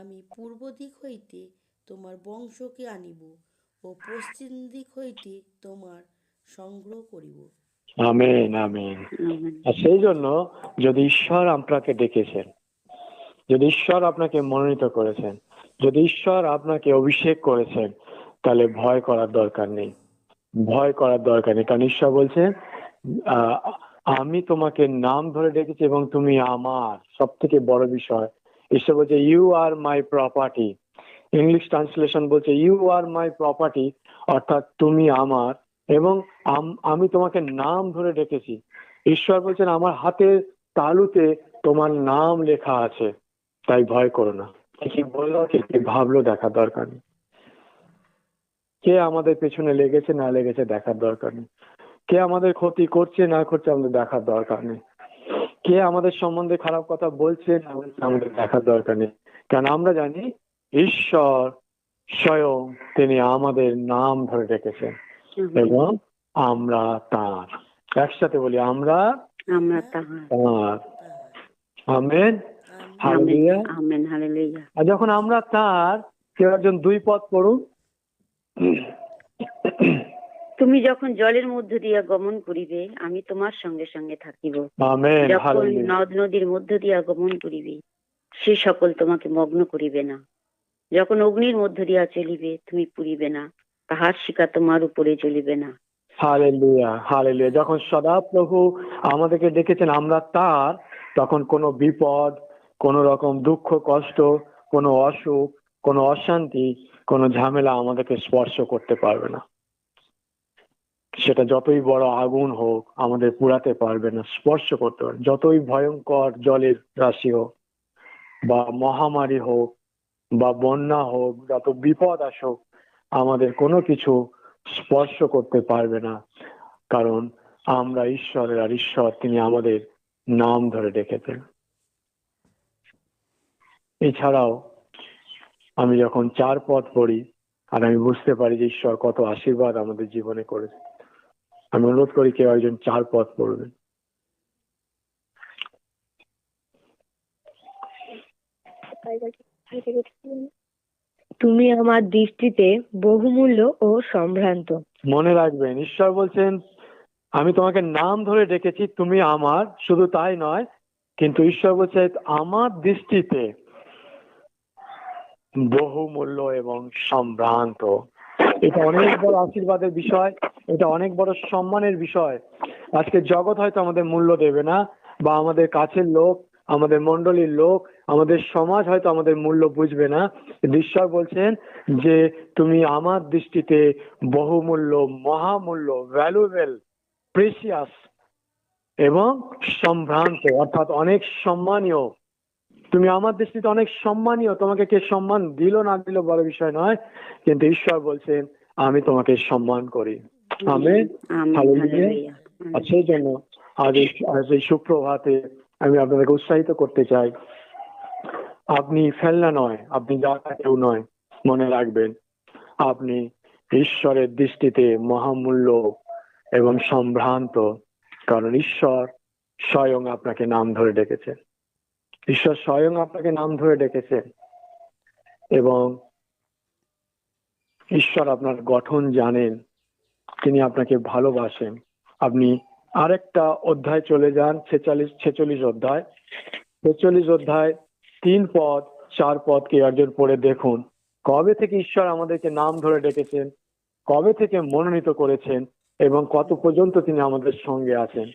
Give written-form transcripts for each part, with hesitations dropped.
আমি পূর্ব দিক হইতে তোমার বংশকে আনিব ও পশ্চিম দিক হইতে তোমার সংগ্রহ করিব। Amen, amen. আর সেই জন্য যদি ঈশ্বর আপনাকে ডেকেছেন, যদি ঈশ্বর আপনাকে মনোনীত করেছেন, যদি ঈশ্বর আপনাকে অভিষেক করেছেন, তাহলে ভয় করার দরকার নেই। ভয় করার দরকার নেই, কারণ ঈশ্বর বলছেন আহ, আমি তোমাকে নাম ধরে ডেকেছি এবং তুমি আমার। সব থেকে বড় বিষয়, ঈশ্বর বলছে you are my property. English translation বলছে ইউ আর মাই প্রপার্টি, অর্থাৎ তুমি আমার, এবং আমি তোমাকে নাম ধরে ডেকেছি। ঈশ্বর বলছেন আমার হাতের তালুতে তোমার নাম লেখা আছে, তাই ভয় করো না। কি বললো, কি ভাবলো দেখার দরকার নেই। কে আমাদের পেছনে লেগেছে না লেগেছে দেখার দরকার নেই। কে আমাদের ক্ষতি করছে না করছে আমাদের দেখার দরকার নেই। কে আমাদের সম্বন্ধে খারাপ কথা বলছে না বলছে আমাদের দেখার দরকার নেই, কারণ আমরা জানি ঈশ্বর স্বয়ং তিনি আমাদের নাম ধরে রেখেছেন এবং আমরা তার। একসাথে বলি আমরা তার। Amen, hallelujah. আর যখন আমরা তার, কেউ একজন 2 পদ পড়ুন। তুমি যখন জলের মধ্য দিয়া গমন করিবে, আমি তোমার সঙ্গে সঙ্গে থাকিব। আমেন, যখন হালেলুয়া। নদ নদীর মধ্য দিয়া গমন করিবে, সে সকল তোমাকে মগ্ন করিবে না। যখন অগ্নির মধ্য দিয়া চলিবে, তুমি পুড়িবে না, তাহার শিখা তোমার উপরে জ্বলিবে না। Hallelujah, hallelujah. যখন সদাপ্রভু আমাদেরকে ডেকেছেন আমরা তার, তখন কোনো বিপদ, কোনো রকম দুঃখ কষ্ট, কোনো অসুখ, কোনো অশান্তি, কোনো ঝামেলা আমাদেরকে স্পর্শ করতে পারবে না। সেটা যতই বড় আগুন হোক আমাদের পুড়াতে পারবে না, স্পর্শ করতে পারবে। যতই ভয়ঙ্কর জলের রাশি হোক বা মহামারী হোক বা বন্যা হোক, যত বিপদ আসুক, আমাদের কোনো কিছু স্পর্শ করতে পারবে না, কারণ আমরা ঈশ্বরের, আর ঈশ্বর তিনি আমাদের নাম ধরে ডেকেছেন। এছাড়াও আমি যখন 4 পদ পড়ি আর আমি বুঝতে পারি যে ঈশ্বর কত আশীর্বাদ আমাদের জীবনে করেছে, আমি অনুরোধ করি কেউ একজন 4 পদ পড়বেন। তুমি আমার দৃষ্টিতে বহুমূল্য ও সম্ভ্রান্ত। মনে রাখবেন, ঈশ্বর বলছেন আমি তোমাকে নাম ধরে ডেকেছি, তুমি আমার। শুধু তাই নয়, কিন্তু ঈশ্বর বলছে আমার দৃষ্টিতে বহুমূল্য এবং সম্ভ্রান্ত। এটা অনেক বড় আশীর্বাদের বিষয়, এটা অনেক বড় সম্মানের বিষয়। আজকে জগৎ হয়তো আমাদের মূল্য দেবে না, বা আমাদের কাছের লোক, আমাদের মণ্ডলীর লোক, আমাদের সমাজ হয়তো আমাদের মূল্য বুঝবে না। ঈশ্বর বলছেন যে তুমি আমার দৃষ্টিতে বহুমূল্য, মহামূল্য, ভ্যালুয়েবল, প্রেসিয়াস এবং সম্ভ্রান্ত, অর্থাৎ অনেক সম্মানীয়। তুমি আমার দৃষ্টিতে অনেক সম্মানীয়। তোমাকে কে সম্মান দিল না দিল বড় বিষয় নয়, কিন্তু ঈশ্বর বলছেন আমি তোমাকে সম্মান করি। Amen, hallelujah. আর সেই জন্য আজ এই সুপ্রভাতে আমি আপনাদেরকে উৎসাহিত করতে চাই, আপনি ফেলনা নয়, আপনি যাতা কেউ নয়। মনে রাখবেন আপনি ঈশ্বরের দৃষ্টিতে মহামূল্য এবং সম্ভ্রান্ত, কারণ ঈশ্বর স্বয়ং আপনাকে নাম ধরে ডেকেছেন। ঈশ্বর স্বয়ং আপনাকে নাম ধরে ডেকেছেন এবং ঈশ্বর আপনার গঠন জানেন, তিনি আপনাকে ভালোবাসেন। আপনি আরেকটা অধ্যায় চলে যান, 46 অধ্যায়। 46 অধ্যায় 3 পদ 4 পদ কে একজন পড়ে দেখুন। কবে থেকে ঈশ্বর আমাদেরকে নাম ধরে ডেকেছেন, কবে থেকে মনোনীত করেছেন এবং কত পর্যন্ত তিনি আমাদের সঙ্গে আছেন।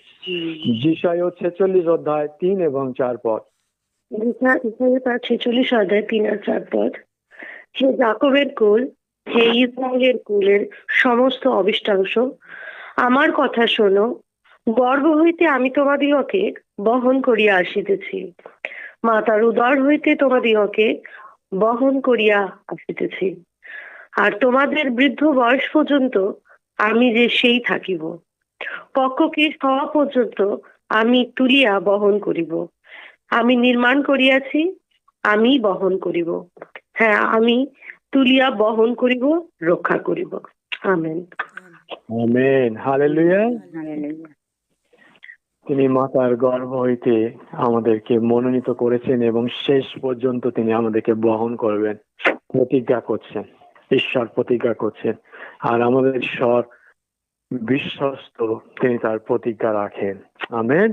যিশায়া 46 অধ্যায় 3 এবং 4 পদ। 46 অধ্যায় 3 আর 4 পদ। হে যাকবের কুল, হে ইসরায়েলের কুলের সমস্ত অবিষ্টাংশ, আমার কথা শোনো। গর্ভ হইতে আমি তোমাদিগকে বহন করিয়া আসিতেছি, মাতার উদর হইতে তোমাদিগকে বহন করিয়া আসিতেছি। আর তোমাদের বৃদ্ধ বয়স পর্যন্ত আমি যে সেই থাকিব, পক্ষকে হওয়া পর্যন্ত আমি তুলিয়া বহন করিব। আমি নির্মাণ করিয়াছি, আমি বহন করিব। হ্যাঁ, আমি তুলিয়া বহন করিব, রক্ষা করিব। Amen, amen, hallelujah. তিনি মাতার গর্ভ হইতে আমাদেরকে মনোনীত করেছেন এবং শেষ পর্যন্ত তিনি আমাদেরকে বহন করবেন প্রতিজ্ঞা করছেন। ঈশ্বর প্রতিজ্ঞা করছেন, আর আমাদের ঈশ্বর বিশ্বস্ত, তিনি তার প্রতিজ্ঞা রাখেন। আমেন।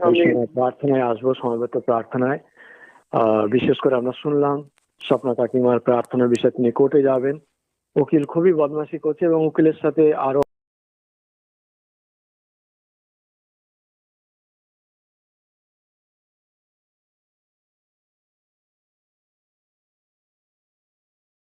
আমেন। প্রার্থনায় আসবো, সমবেত প্রার্থনায়। বিশেষ করে আমরা শুনলাম স্বপ্না কাকিমার প্রার্থনার বিষয়ে তিনি কোর্টে যাবেন। উকিল খুবই বদমাশি করছে এবং উকিলের সাথে আরো